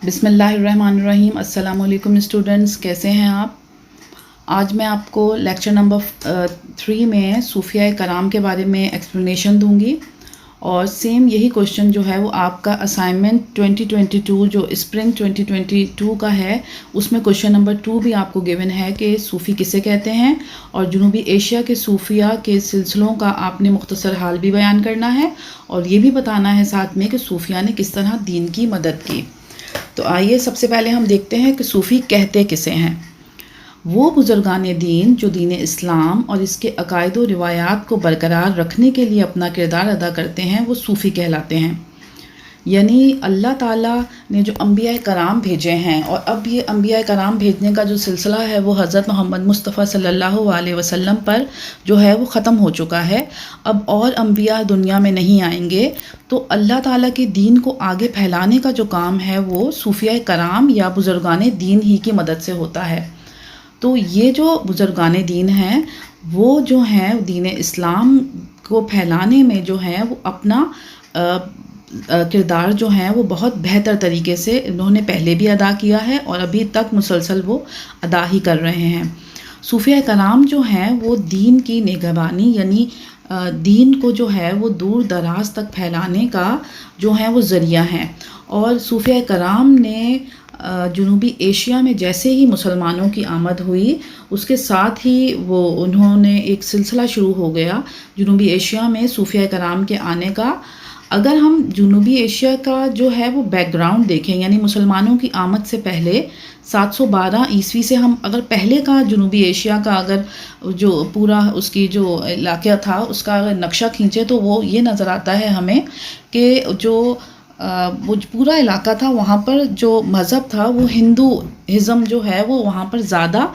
بسم اللہ الرحمن الرحیم۔ السلام علیکم اسٹوڈنٹس، کیسے ہیں آپ؟ آج میں آپ کو لیکچر نمبر 3 میں صوفیہ کرام کے بارے میں ایکسپلینیشن دوں گی، اور سیم یہی کوشچن جو ہے وہ آپ کا اسائنمنٹ 2022 جو اسپرنگ 2022 کا ہے، اس میں کوشچن نمبر 2 بھی آپ کو گیون ہے کہ صوفی کسے کہتے ہیں، اور جنوبی ایشیا کے صوفیہ کے سلسلوں کا آپ نے مختصر حال بھی بیان کرنا ہے، اور یہ بھی بتانا ہے ساتھ میں کہ صوفیہ نے کس طرح دین کی مدد کی۔ تو آئیے سب سے پہلے ہم دیکھتے ہیں کہ صوفی کہتے کسے ہیں۔ وہ بزرگان دین جو دین اسلام اور اس کے عقائد و روایات کو برقرار رکھنے کے لیے اپنا کردار ادا کرتے ہیں، وہ صوفی کہلاتے ہیں۔ یعنی اللہ تعالیٰ نے جو انبیاء کرام بھیجے ہیں، اور اب یہ انبیاء کرام بھیجنے کا جو سلسلہ ہے وہ حضرت محمد مصطفیٰ صلی اللہ علیہ وسلم پر جو ہے وہ ختم ہو چکا ہے۔ اب اور انبیاء دنیا میں نہیں آئیں گے، تو اللہ تعالیٰ کے دین کو آگے پھیلانے کا جو کام ہے وہ صوفیہ کرام یا بزرگان دین ہی کی مدد سے ہوتا ہے۔ تو یہ جو بزرگان دین ہیں، وہ جو ہیں دین اسلام کو پھیلانے میں جو ہے وہ اپنا کردار جو ہیں وہ بہت بہتر طریقے سے انہوں نے پہلے بھی ادا کیا ہے، اور ابھی تک مسلسل وہ ادا ہی کر رہے ہیں۔ صوفیہ کرام جو ہیں وہ دین کی نگہبانی، یعنی دین کو جو ہے وہ دور دراز تک پھیلانے کا جو ہے وہ ذریعہ ہیں۔ اور صوفیہ کرام نے جنوبی ایشیا میں جیسے ہی مسلمانوں کی آمد ہوئی، اس کے ساتھ ہی انہوں نے ایک سلسلہ شروع ہو گیا جنوبی ایشیا میں صوفیہ کرام کے آنے کا۔ اگر ہم جنوبی ایشیا کا جو ہے وہ بیک گراؤنڈ دیکھیں، یعنی مسلمانوں کی آمد سے پہلے 712 عیسوی سے ہم اگر پہلے کا جنوبی ایشیا کا اگر جو پورا اس کی جو علاقہ تھا اس کا اگر نقشہ کھینچے، تو وہ یہ نظر آتا ہے ہمیں کہ وہ پورا علاقہ تھا، وہاں پر جو مذہب تھا وہ ہندوازم جو ہے وہ وہاں پر زیادہ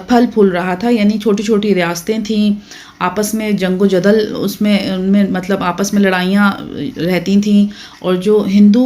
پھل پھول رہا تھا۔ یعنی چھوٹی چھوٹی ریاستیں تھیں، آپس میں جنگ و جدل ان میں مطلب آپس میں لڑائیاں رہتی تھیں، اور جو ہندو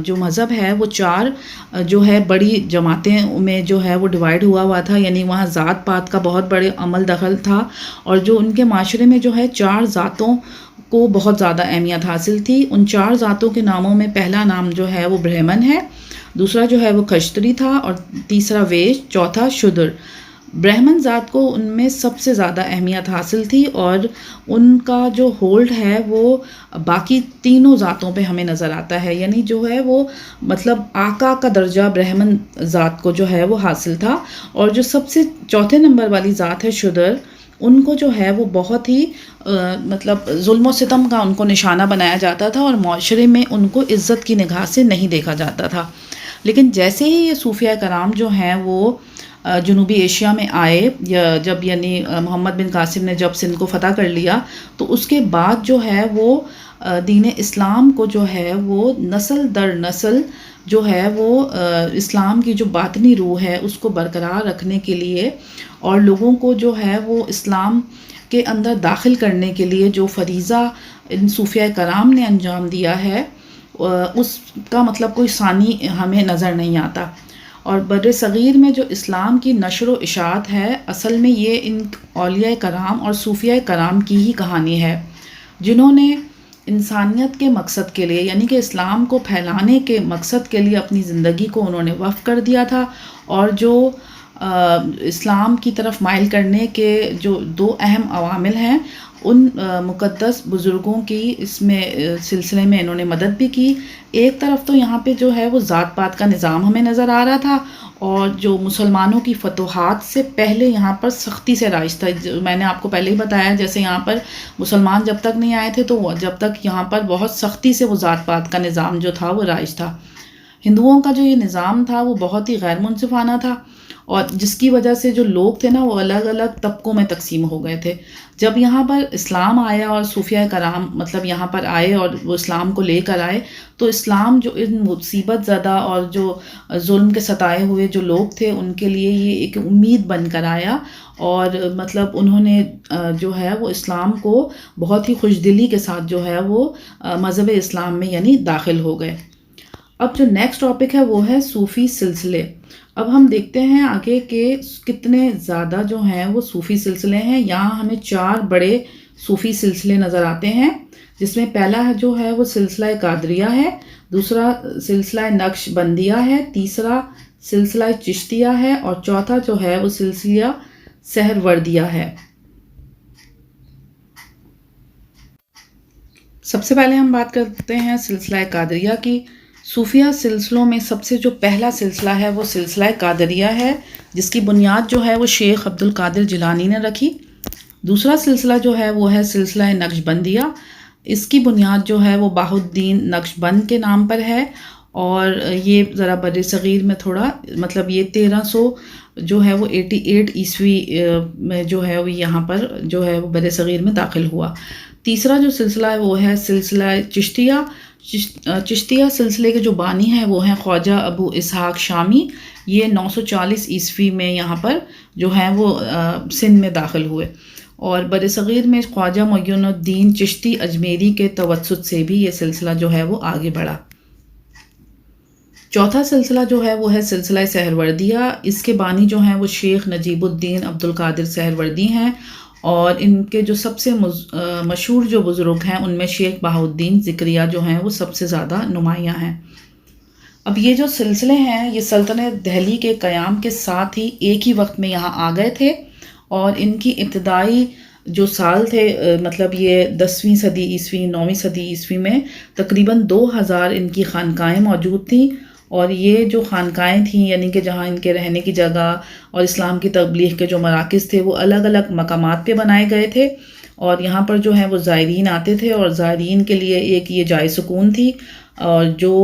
جو مذہب ہے وہ 4 جو ہے بڑی جماعتیں میں جو ہے وہ ڈیوائیڈ ہوا تھا۔ یعنی وہاں ذات پات کا بہت بڑے عمل دخل تھا، اور جو ان کے معاشرے میں جو ہے 4 ذاتوں کو بہت زیادہ اہمیت حاصل تھی۔ ان 4 ذاتوں کے ناموں میں پہلا نام جو ہے وہ برہمن ہے، دوسرا جو ہے وہ کشتری تھا، اور تیسرا ویش، چوتھا شودر۔ برہمن ذات کو ان میں سب سے زیادہ اہمیت حاصل تھی، اور ان کا جو ہولڈ ہے وہ باقی تینوں ذاتوں پہ ہمیں نظر آتا ہے۔ یعنی جو ہے وہ مطلب آقا کا درجہ برہمن ذات کو جو ہے وہ حاصل تھا۔ اور جو سب سے چوتھے نمبر والی ذات ہے شودر، ان کو جو ہے وہ بہت ہی مطلب ظلم و ستم کا ان کو نشانہ بنایا جاتا تھا، اور معاشرے میں ان کو عزت کی نگاہ سے نہیں دیکھا جاتا تھا۔ لیکن جیسے ہی یہ صوفیہ کرام جو ہیں وہ جنوبی ایشیا میں آئے، جب یعنی محمد بن قاسم نے جب سندھ کو فتح کر لیا، تو اس کے بعد جو ہے وہ دین اسلام کو جو ہے وہ نسل در نسل جو ہے وہ اسلام کی جو باطنی روح ہے اس کو برقرار رکھنے کے لیے، اور لوگوں کو جو ہے وہ اسلام کے اندر داخل کرنے کے لیے جو فریضہ ان صوفیہ کرام نے انجام دیا ہے، اس کا مطلب کوئی ثانی ہمیں نظر نہیں آتا۔ اور بر صغیر میں جو اسلام کی نشر و اشاعت ہے، اصل میں یہ ان اولیاء کرام اور صوفیہ کرام کی ہی کہانی ہے، جنہوں نے انسانیت کے مقصد کے لیے، یعنی کہ اسلام کو پھیلانے کے مقصد کے لیے اپنی زندگی کو انہوں نے وقف کر دیا تھا، اور جو اسلام کی طرف مائل کرنے کے جو 2 اہم عوامل ہیں، ان مقدس بزرگوں کی اس میں سلسلے میں انہوں نے مدد بھی کی۔ ایک طرف تو یہاں پہ جو ہے وہ ذات پات کا نظام ہمیں نظر آ رہا تھا، اور جو مسلمانوں کی فتوحات سے پہلے یہاں پر سختی سے رائج تھا۔ میں نے آپ کو پہلے ہی بتایا، جیسے یہاں پر مسلمان جب تک نہیں آئے تھے تو جب تک یہاں پر بہت سختی سے وہ ذات پات کا نظام جو تھا وہ رائج تھا۔ ہندوؤں کا جو یہ نظام تھا وہ بہت ہی غیر منصفانہ تھا، اور جس کی وجہ سے جو لوگ تھے نا وہ الگ الگ طبقوں میں تقسیم ہو گئے تھے۔ جب یہاں پر اسلام آیا اور صوفیہ کرام مطلب یہاں پر آئے اور وہ اسلام کو لے کر آئے، تو اسلام جو ان مصیبت زدہ اور جو ظلم کے ستائے ہوئے جو لوگ تھے ان کے لیے یہ ایک امید بن کر آیا، اور مطلب انہوں نے جو ہے وہ اسلام کو بہت ہی خوش دلی کے ساتھ جو ہے وہ مذہب اسلام میں یعنی داخل ہو گئے۔ اب جو نیکسٹ ٹاپک ہے وہ ہے صوفی سلسلے۔ اب ہم دیکھتے ہیں آگے کہ کتنے زیادہ جو ہیں وہ صوفی سلسلے ہیں۔ یہاں ہمیں 4 بڑے صوفی سلسلے نظر آتے ہیں، جس میں پہلا جو ہے وہ سلسلہ قادریہ ہے، دوسرا سلسلہ نقش بندیہ ہے، تیسرا سلسلہ چشتیہ ہے، اور چوتھا جو ہے وہ سلسلہ سہروردیہ ہے۔ سب سے پہلے ہم بات کرتے ہیں سلسلہ قادریہ کی۔ صوفیہ سلسلوں میں سب سے جو پہلا سلسلہ ہے وہ سلسلہ قادریہ ہے، جس کی بنیاد جو ہے وہ شیخ عبد القادر جیلانی نے رکھی۔ دوسرا سلسلہ جو ہے وہ ہے سلسلہ نقش بندیہ، اس کی بنیاد جو ہے وہ بہاء الدین نقش بند کے نام پر ہے، اور یہ ذرا بر صغیر میں تھوڑا مطلب یہ 1300 جو ہے وہ 88 عیسوی میں جو ہے وہ یہاں پر جو ہے وہ بر صغیر میں داخل ہوا۔ تیسرا جو سلسلہ ہے وہ ہے سلسلہ چشتیہ۔ چشتیہ سلسلے کے جو بانی ہیں وہ ہیں خواجہ ابو اسحاق شامی، یہ 940 عیسوی میں یہاں پر جو ہیں وہ سندھ میں داخل ہوئے، اور بر صغیر میں خواجہ معین الدین چشتی اجمیری کے توسط سے بھی یہ سلسلہ جو ہے وہ آگے بڑھا۔ چوتھا سلسلہ جو ہے وہ ہے سلسلہ سہروردیہ، اس کے بانی جو ہیں وہ شیخ نجیب الدین عبد القادر سہروردی ہیں، اور ان کے جو سب سے مشہور جو بزرگ ہیں ان میں شیخ بہاء الدین ذکریہ جو ہیں وہ سب سے زیادہ نمایاں ہیں۔ اب یہ جو سلسلے ہیں یہ سلطنت دہلی کے قیام کے ساتھ ہی ایک ہی وقت میں یہاں آ گئے تھے، اور ان کی ابتدائی جو سال تھے مطلب یہ 10ویں صدی عیسوی 9ویں صدی عیسوی میں تقریباً 2000 ان کی خانقاہیں موجود تھیں، اور یہ جو خانقاہیں تھیں یعنی کہ جہاں ان کے رہنے کی جگہ اور اسلام کی تبلیغ کے جو مراکز تھے وہ الگ الگ مقامات پہ بنائے گئے تھے، اور یہاں پر جو ہیں وہ زائرین آتے تھے، اور زائرین کے لیے ایک یہ جائے سکون تھی، اور جو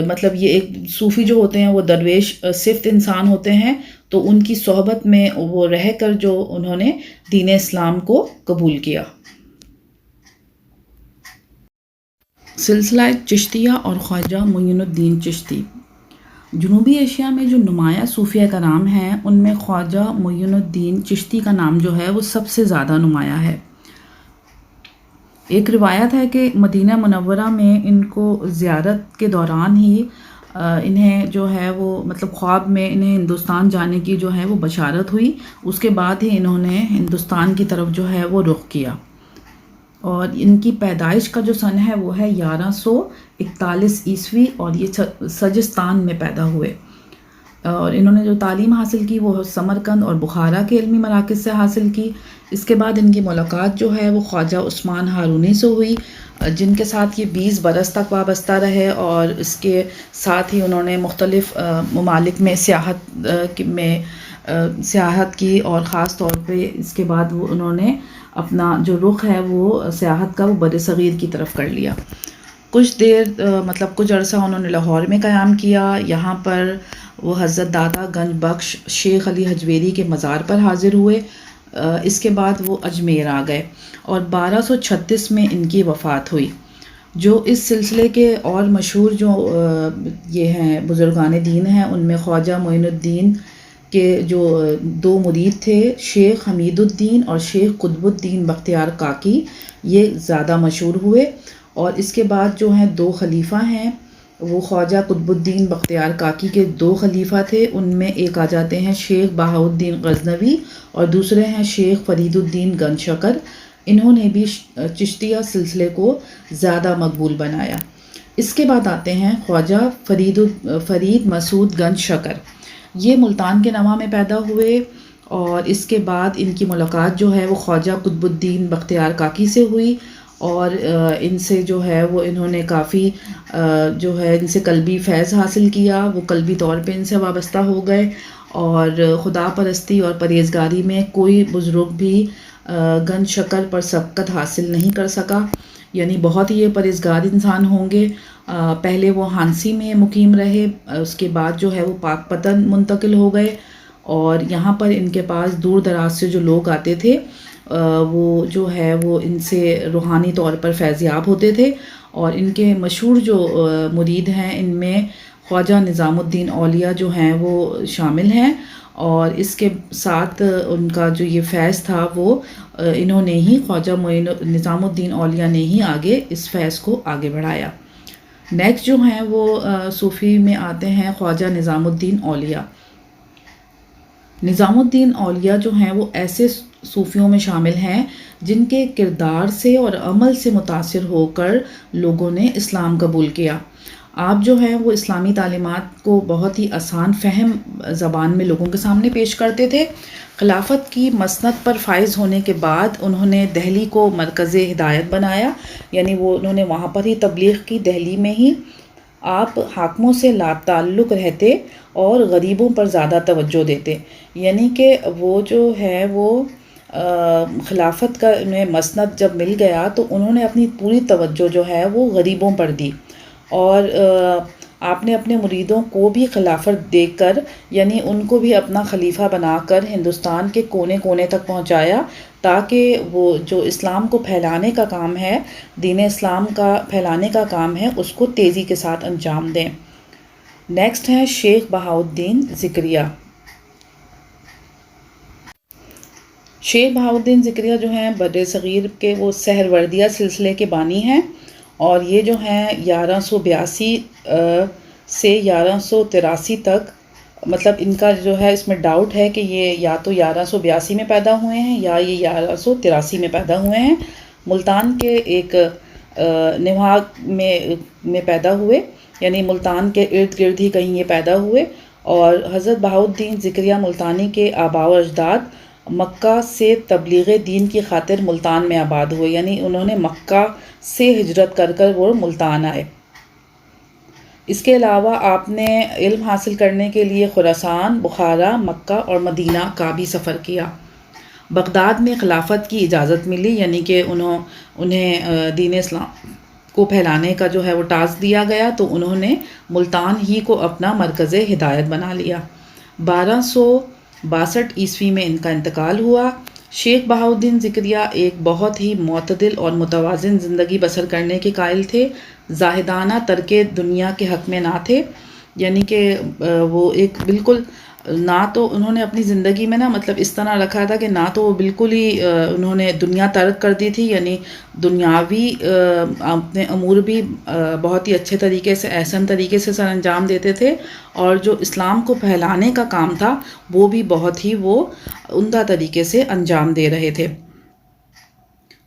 مطلب یہ ایک صوفی جو ہوتے ہیں وہ درویش صفت انسان ہوتے ہیں، تو ان کی صحبت میں وہ رہ کر جو انہوں نے دین اسلام کو قبول کیا۔ سلسلہ چشتیہ اور خواجہ معین الدین چشتی۔ جنوبی ایشیا میں جو نمایاں صوفیہ کرام ہیں ان میں خواجہ معین الدین چشتی کا نام جو ہے وہ سب سے زیادہ نمایاں ہے۔ ایک روایت ہے کہ مدینہ منورہ میں ان کو زیارت کے دوران ہی انہیں جو ہے وہ مطلب خواب میں انہیں ہندوستان جانے کی جو ہے وہ بشارت ہوئی، اس کے بعد ہی انہوں نے ہندوستان کی طرف جو ہے وہ رخ کیا، اور ان کی پیدائش کا جو سن ہے وہ ہے 1141 عیسوی، اور یہ سجستان میں پیدا ہوئے، اور انہوں نے جو تعلیم حاصل کی وہ سمرقند اور بخارا کے علمی مراکز سے حاصل کی۔ اس کے بعد ان کی ملاقات جو ہے وہ خواجہ عثمان ہارونی سے ہوئی، جن کے ساتھ یہ 20 برس تک وابستہ رہے، اور اس کے ساتھ ہی انہوں نے مختلف ممالک میں سیاحت کی، اور خاص طور پہ اس کے بعد وہ انہوں نے اپنا جو رخ ہے وہ سیاحت کا وہ بر صغیر کی طرف کر لیا۔ کچھ عرصہ انہوں نے لاہور میں قیام کیا، یہاں پر وہ حضرت دادا گنج بخش شیخ علی حجویری کے مزار پر حاضر ہوئے۔ اس کے بعد وہ اجمیر آ گئے، اور 1236 میں ان کی وفات ہوئی۔ جو اس سلسلے کے اور مشہور جو یہ ہیں بزرگان دین ہیں ان میں خواجہ معین الدین کے جو 2 مرید تھے شیخ حمید الدین اور شیخ قطب الدین بختیار کاکی، یہ زیادہ مشہور ہوئے، اور اس کے بعد جو ہیں 2 خلیفہ ہیں، وہ خواجہ قطب الدین بختیار کاکی کے 2 خلیفہ تھے، ان میں ایک آ جاتے ہیں شیخ بہاء الدین غزنوی، اور دوسرے ہیں شیخ فرید الدین گنج شکر۔ انہوں نے بھی چشتیہ سلسلے کو زیادہ مقبول بنایا۔ اس کے بعد آتے ہیں خواجہ فرید مسعود گنج شکر، یہ ملتان کے نواں میں پیدا ہوئے، اور اس کے بعد ان کی ملاقات جو ہے وہ خواجہ قطب الدین بختیار کاکی سے ہوئی، اور ان سے جو ہے وہ انہوں نے کافی جو ہے ان سے قلبی فیض حاصل کیا، وہ قلبی طور پہ ان سے وابستہ ہو گئے، اور خدا پرستی اور پرہیزگاری میں کوئی بزرگ بھی گنج شکر پر سبقت حاصل نہیں کر سکا، یعنی بہت ہی پرہیزگار انسان ہوں گے۔ پہلے وہ ہانسی میں مقیم رہے، اس کے بعد جو ہے وہ پاک پتن منتقل ہو گئے، اور یہاں پر ان کے پاس دور دراز سے جو لوگ آتے تھے وہ جو ہے وہ ان سے روحانی طور پر فیضیاب ہوتے تھے، اور ان کے مشہور جو مرید ہیں ان میں خواجہ نظام الدین اولیاء جو ہیں وہ شامل ہیں، اور اس کے ساتھ ان کا جو یہ فیض تھا وہ انہوں نے ہی خواجہ نظام الدین اولیاء نے ہی آگے اس فیض کو آگے بڑھایا۔ نیکسٹ جو ہیں وہ صوفی میں آتے ہیں خواجہ نظام الدین اولیاء۔ نظام الدین اولیاء جو ہیں وہ ایسے صوفیوں میں شامل ہیں جن کے کردار سے اور عمل سے متاثر ہو کر لوگوں نے اسلام قبول کیا۔ آپ جو ہیں وہ اسلامی تعلیمات کو بہت ہی آسان فہم زبان میں لوگوں کے سامنے پیش کرتے تھے۔ خلافت کی مسند پر فائز ہونے کے بعد انہوں نے دہلی کو مرکز ہدایت بنایا، یعنی انہوں نے وہاں پر ہی تبلیغ کی، دہلی میں ہی۔ آپ حاکموں سے لا تعلق رہتے اور غریبوں پر زیادہ توجہ دیتے، یعنی کہ وہ جو ہے وہ خلافت کا انہیں مسند جب مل گیا تو انہوں نے اپنی پوری توجہ جو ہے وہ غریبوں پر دی، اور آپ نے اپنے مریدوں کو بھی خلافت دے کر، یعنی ان کو بھی اپنا خلیفہ بنا کر ہندوستان کے کونے کونے تک پہنچایا، تاکہ وہ جو اسلام کو پھیلانے کا کام ہے، دین اسلام کا پھیلانے کا کام ہے، اس کو تیزی کے ساتھ انجام دیں۔ نیکسٹ ہے شیخ بہاؤالدین ذکریہ۔ شیخ بہاؤالدین ذکریہ جو ہیں بر صغیر کے وہ سہروردیہ سلسلے کے بانی ہیں، اور یہ جو ہیں 1182 سے 1183 تک، مطلب ان کا جو ہے اس میں ڈاؤٹ ہے کہ یہ یا تو 1182 میں پیدا ہوئے ہیں یا یہ 1183 میں پیدا ہوئے ہیں۔ ملتان کے ایک نواح میں پیدا ہوئے، یعنی ملتان کے ارد گرد ہی کہیں یہ پیدا ہوئے، اور حضرت بہاؤالدین ذکریہ ملتانی کے آباء و اجداد مکہ سے تبلیغ دین کی خاطر ملتان میں آباد ہوئے، یعنی انہوں نے مکہ سے ہجرت کر کر وہ ملتان آئے۔ اس کے علاوہ آپ نے علم حاصل کرنے کے لیے خراسان، بخارا، مکہ اور مدینہ کا بھی سفر کیا۔ بغداد میں خلافت کی اجازت ملی، یعنی کہ انہیں دین اسلام کو پھیلانے کا جو ہے وہ ٹاسک دیا گیا، تو انہوں نے ملتان ہی کو اپنا مرکز ہدایت بنا لیا۔ 1262 عیسوی میں ان کا انتقال ہوا۔ شیخ بہاؤالدین ذکریہ ایک بہت ہی معتدل اور متوازن زندگی بسر کرنے کے قائل تھے، زاہدانہ ترک دنیا کے حق میں نہ تھے، یعنی کہ وہ ایک بالکل نہ تو انہوں نے اپنی زندگی میں مطلب اس طرح رکھا تھا کہ نہ تو وہ بالکل ہی انہوں نے دنیا ترک کر دی تھی، یعنی دنیاوی اپنے امور بھی بہت ہی اچھے طریقے سے، احسن طریقے سے سر انجام دیتے تھے، اور جو اسلام کو پھیلانے کا کام تھا وہ بھی بہت ہی وہ عمدہ طریقے سے انجام دے رہے تھے۔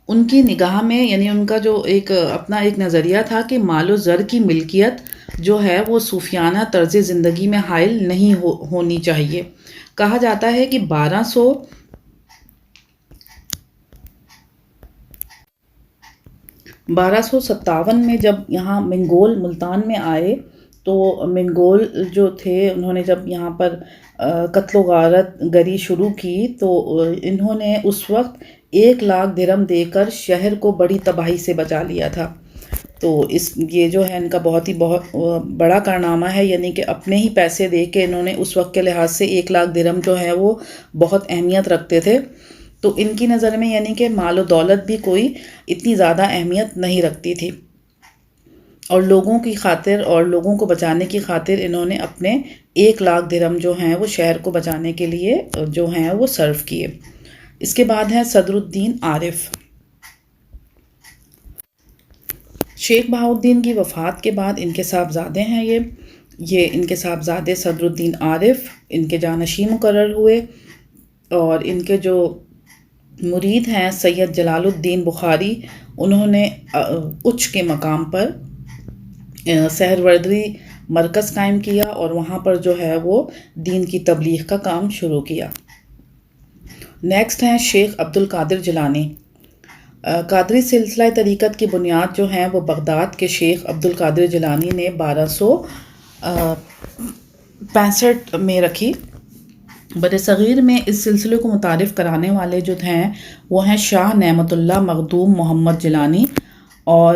ان کی نگاہ میں، یعنی ان کا جو اپنا ایک نظریہ تھا کہ مال و زر کی ملکیت جو ہے وہ صوفیانہ طرز زندگی میں حائل نہیں ہونی چاہیے۔ کہا جاتا ہے کہ 1257 میں جب یہاں منگول ملتان میں آئے، تو منگول جو تھے انہوں نے جب یہاں پر قتل و غارت گری شروع کی، تو انہوں نے اس وقت 1,00,000 درہم دے کر شہر کو بڑی تباہی سے بچا لیا تھا۔ تو یہ جو ہے ان کا بہت بڑا کارنامہ ہے، یعنی کہ اپنے ہی پیسے دے کے انہوں نے اس وقت کے لحاظ سے 1,00,000 درہم جو ہے وہ بہت اہمیت رکھتے تھے۔ تو ان کی نظر میں یعنی کہ مال و دولت بھی کوئی اتنی زیادہ اہمیت نہیں رکھتی تھی، اور لوگوں کی خاطر اور لوگوں کو بچانے کی خاطر انہوں نے اپنے 1,00,000 درہم جو ہیں وہ شہر کو بچانے کے لیے جو ہیں وہ صرف کیے۔ اس کے بعد ہے صدر الدین عارف۔ شیخ بہاؤالدین کی وفات کے بعد ان کے صاحبزادے ہیں یہ ان کے صاحبزادے صدر الدین عارف ان کے جانشین مقرر ہوئے، اور ان کے جو مرید ہیں سید جلال الدین بخاری، انہوں نے اچ کے مقام پر سہروردی مرکز قائم کیا، اور وہاں پر جو ہے وہ دین کی تبلیغ کا کام شروع کیا۔ نیکسٹ ہیں شیخ عبد القادر جیلانی۔ قادری سلسلہ طریقت کی بنیاد جو ہیں وہ بغداد کے شیخ عبد القادر جیلانی نے 1265 میں رکھی۔ بر صغیر میں اس سلسلے کو متعارف کرانے والے جو ہیں وہ ہیں شاہ نعمت اللہ مخدوم محمد جیلانی، اور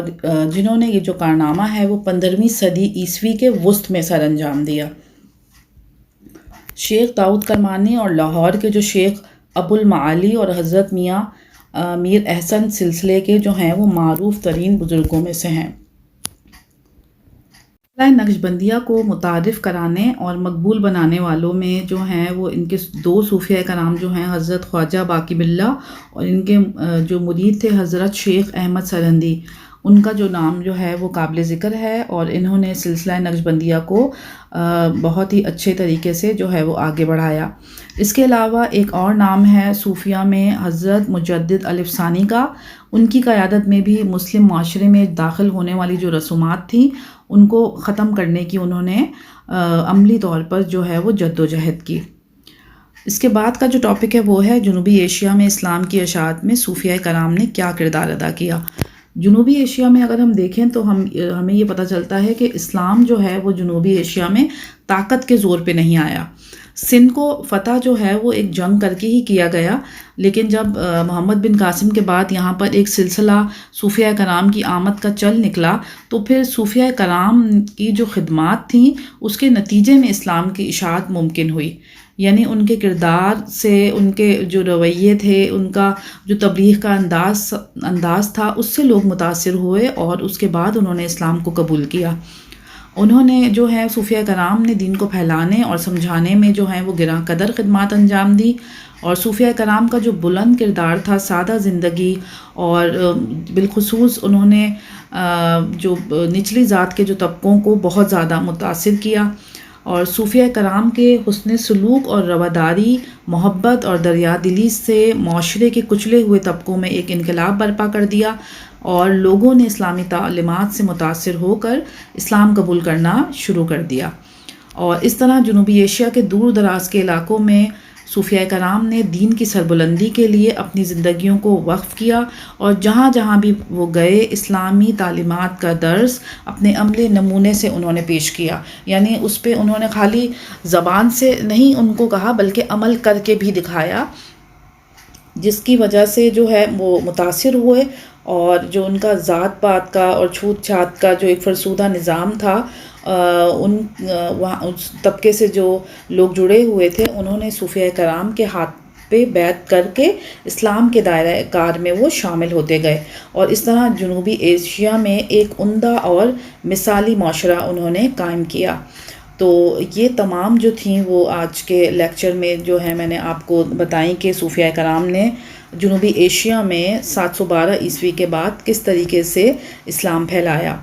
جنہوں نے یہ جو کارنامہ ہے وہ 15ویں صدی عیسوی کے وسط میں سر انجام دیا۔ شیخ داؤد کرمانی اور لاہور کے جو شیخ ابو المعالی اور حضرت میاں میر احسن سلسلے کے جو ہیں وہ معروف ترین بزرگوں میں سے ہیں۔ نقش بندیہ کو متعارف کرانے اور مقبول بنانے والوں میں جو ہیں وہ ان کے 2 صوفیہ کرام جو ہیں حضرت خواجہ باقی باللہ، اور ان کے جو مرید تھے حضرت شیخ احمد سرہندی، ان کا جو نام جو ہے وہ قابل ذکر ہے، اور انہوں نے سلسلہ نقشبندیہ کو بہت ہی اچھے طریقے سے جو ہے وہ آگے بڑھایا۔ اس کے علاوہ ایک اور نام ہے صوفیہ میں حضرت مجدد الف ثانی کا۔ ان کی قیادت میں بھی مسلم معاشرے میں داخل ہونے والی جو رسومات تھیں ان کو ختم کرنے کی انہوں نے عملی طور پر جو ہے وہ جد و جہد کی۔ اس کے بعد کا جو ٹاپک ہے وہ ہے جنوبی ایشیا میں اسلام کی اشاعت میں صوفیہ کرام نے کیا کردار ادا کیا۔ جنوبی ایشیا میں اگر ہم دیکھیں تو ہمیں یہ پتہ چلتا ہے کہ اسلام جو ہے وہ جنوبی ایشیا میں طاقت کے زور پہ نہیں آیا۔ سندھ کو فتح جو ہے وہ ایک جنگ کر کے ہی کیا گیا، لیکن جب محمد بن قاسم کے بعد یہاں پر ایک سلسلہ صوفیہ کرام کی آمد کا چل نکلا، تو پھر صوفیہ کرام کی جو خدمات تھیں اس کے نتیجے میں اسلام کی اشاعت ممکن ہوئی۔ یعنی ان کے کردار سے، ان کے جو رویے تھے، ان کا جو تبلیغ کا انداز تھا، اس سے لوگ متاثر ہوئے اور اس کے بعد انہوں نے اسلام کو قبول کیا۔ انہوں نے جو ہے صوفیہ کرام نے دین کو پھیلانے اور سمجھانے میں جو ہے وہ گراں قدر خدمات انجام دی، اور صوفیہ کرام کا جو بلند کردار تھا، سادہ زندگی، اور بالخصوص انہوں نے جو نچلی ذات کے جو طبقوں کو بہت زیادہ متاثر کیا، اور صوفیہ کرام کے حسن سلوک اور رواداری، محبت اور دریا دلی سے معاشرے کے کچلے ہوئے طبقوں میں ایک انقلاب برپا کر دیا، اور لوگوں نے اسلامی تعلیمات سے متاثر ہو کر اسلام قبول کرنا شروع کر دیا۔ اور اس طرح جنوبی ایشیا کے دور دراز کے علاقوں میں صوفیہ کرام نے دین کی سربلندی کے لیے اپنی زندگیوں کو وقف کیا، اور جہاں جہاں بھی وہ گئے اسلامی تعلیمات کا درس اپنے عملی نمونے سے انہوں نے پیش کیا۔ یعنی اس پہ انہوں نے خالی زبان سے نہیں ان کو کہا بلکہ عمل کر کے بھی دکھایا، جس کی وجہ سے جو ہے وہ متاثر ہوئے، اور جو ان کا ذات پات کا اور چھوت چھات کا جو ایک فرسودہ نظام تھا، اس طبقے سے جو لوگ جڑے ہوئے تھے انہوں نے صوفیہ کرام کے ہاتھ پہ بیعت کر کے اسلام کے دائرہ کار میں وہ شامل ہوتے گئے، اور اس طرح جنوبی ایشیا میں ایک عمدہ اور مثالی معاشرہ انہوں نے قائم کیا۔ تو یہ تمام جو تھیں وہ آج کے لیکچر میں جو ہے میں نے آپ کو بتائیں کہ صوفیہ کرام نے جنوبی ایشیا میں 712 عیسوی کے بعد کس طریقے سے اسلام پھیلایا۔